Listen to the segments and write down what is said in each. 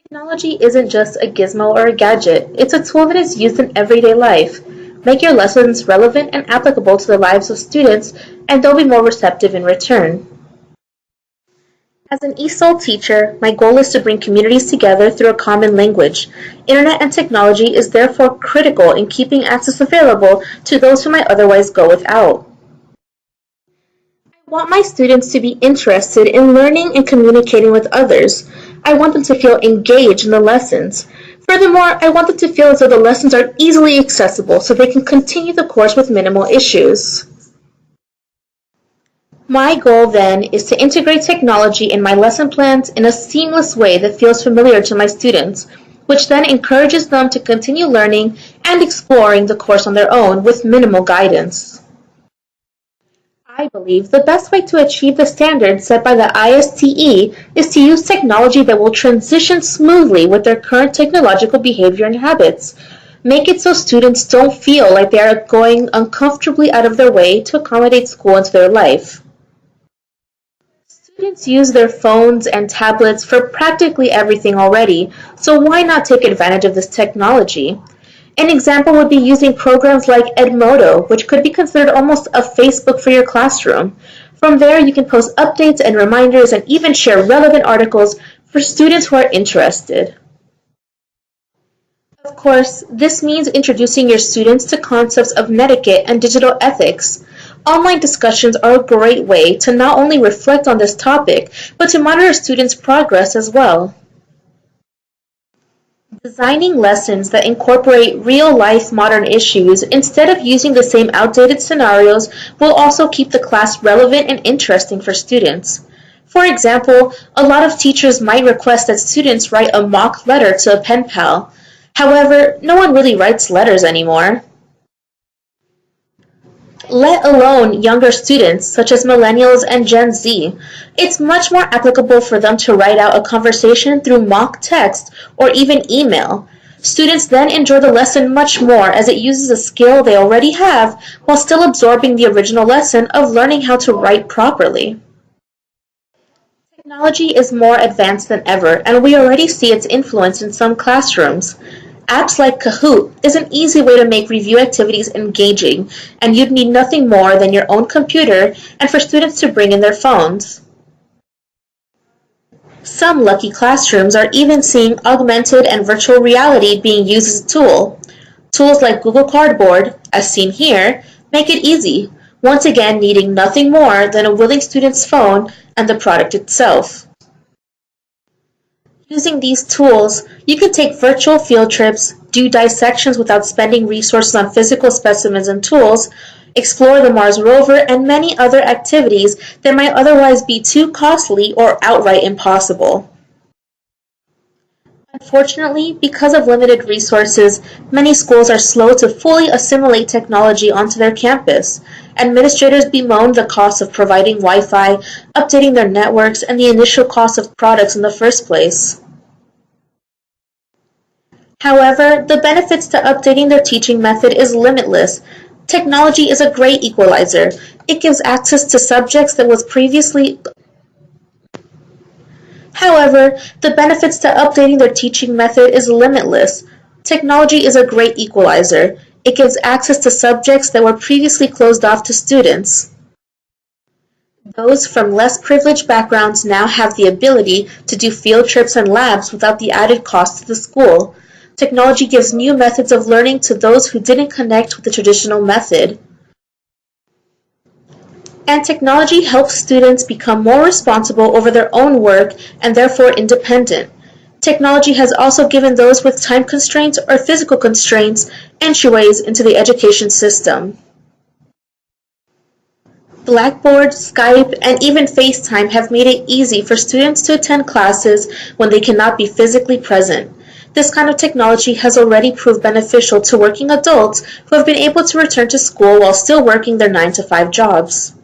Technology isn't just a gizmo or a gadget, it's a tool that is used in everyday life. Make your lessons relevant and applicable to the lives of students, and they'll be more receptive in return. As an ESOL teacher, my goal is to bring communities together through a common language. Internet and technology is therefore critical in keeping access available to those who might otherwise go without. I want my students to be interested in learning and communicating with others. I want them to feel engaged in the lessons. Furthermore, I want them to feel as though the lessons are easily accessible so they can continue the course with minimal issues. My goal then is to integrate technology in my lesson plans in a seamless way that feels familiar to my students, which then encourages them to continue learning and exploring the course on their own with minimal guidance. I believe the best way to achieve the standards set by the ISTE is to use technology that will transition smoothly with their current technological behavior and habits. Make it so students don't feel like they are going uncomfortably out of their way to accommodate school into their life. Students use their phones and tablets for practically everything already, so why not take advantage of this technology? An example would be using programs like Edmodo, which could be considered almost a Facebook for your classroom. From there, you can post updates and reminders and even share relevant articles for students who are interested. Of course, this means introducing your students to concepts of netiquette and digital ethics. Online discussions are a great way to not only reflect on this topic, but to monitor students' progress as well. Designing lessons that incorporate real-life modern issues instead of using the same outdated scenarios will also keep the class relevant and interesting for students. For example, a lot of teachers might request that students write a mock letter to a pen pal. However, no one really writes letters anymore. Let alone younger students such as millennials and Gen Z. It's much more applicable for them to write out a conversation through mock text or even email. Students then enjoy the lesson much more as it uses a skill they already have while still absorbing the original lesson of learning how to write properly. Technology is more advanced than ever, and we already see its influence in some classrooms. Apps like Kahoot is an easy way to make review activities engaging, and you'd need nothing more than your own computer and for students to bring in their phones. Some lucky classrooms are even seeing augmented and virtual reality being used as a tool. Tools like Google Cardboard, as seen here, make it easy, once again needing nothing more than a willing student's phone and the product itself. Using these tools, you can take virtual field trips, do dissections without spending resources on physical specimens and tools, explore the Mars rover, and many other activities that might otherwise be too costly or outright impossible. Unfortunately, because of limited resources, many schools are slow to fully assimilate technology onto their campus. Administrators bemoan the cost of providing Wi-Fi, updating their networks, and the initial cost of products in the first place. However, the benefits to updating their teaching method is limitless. Technology is a great equalizer. It gives access to subjects that was previously However, the benefits to updating their teaching method is limitless. Technology is a great equalizer. It gives access to subjects that were previously closed off to students. Those from less privileged backgrounds now have the ability to do field trips and labs without the added cost to the school. Technology gives new methods of learning to those who didn't connect with the traditional method. And technology helps students become more responsible over their own work and therefore independent. Technology has also given those with time constraints or physical constraints entryways into the education system. Blackboard, Skype, and even FaceTime have made it easy for students to attend classes when they cannot be physically present. This kind of technology has already proved beneficial to working adults who have been able to return to school while still working their 9-to-5 jobs.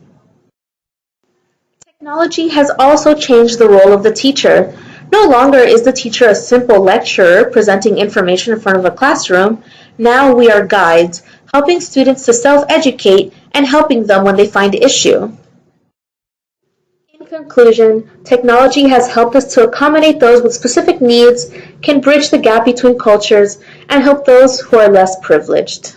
Technology has also changed the role of the teacher. No longer is the teacher a simple lecturer presenting information in front of a classroom. Now we are guides, helping students to self-educate and helping them when they find issue. In conclusion, technology has helped us to accommodate those with specific needs, can bridge the gap between cultures, and help those who are less privileged.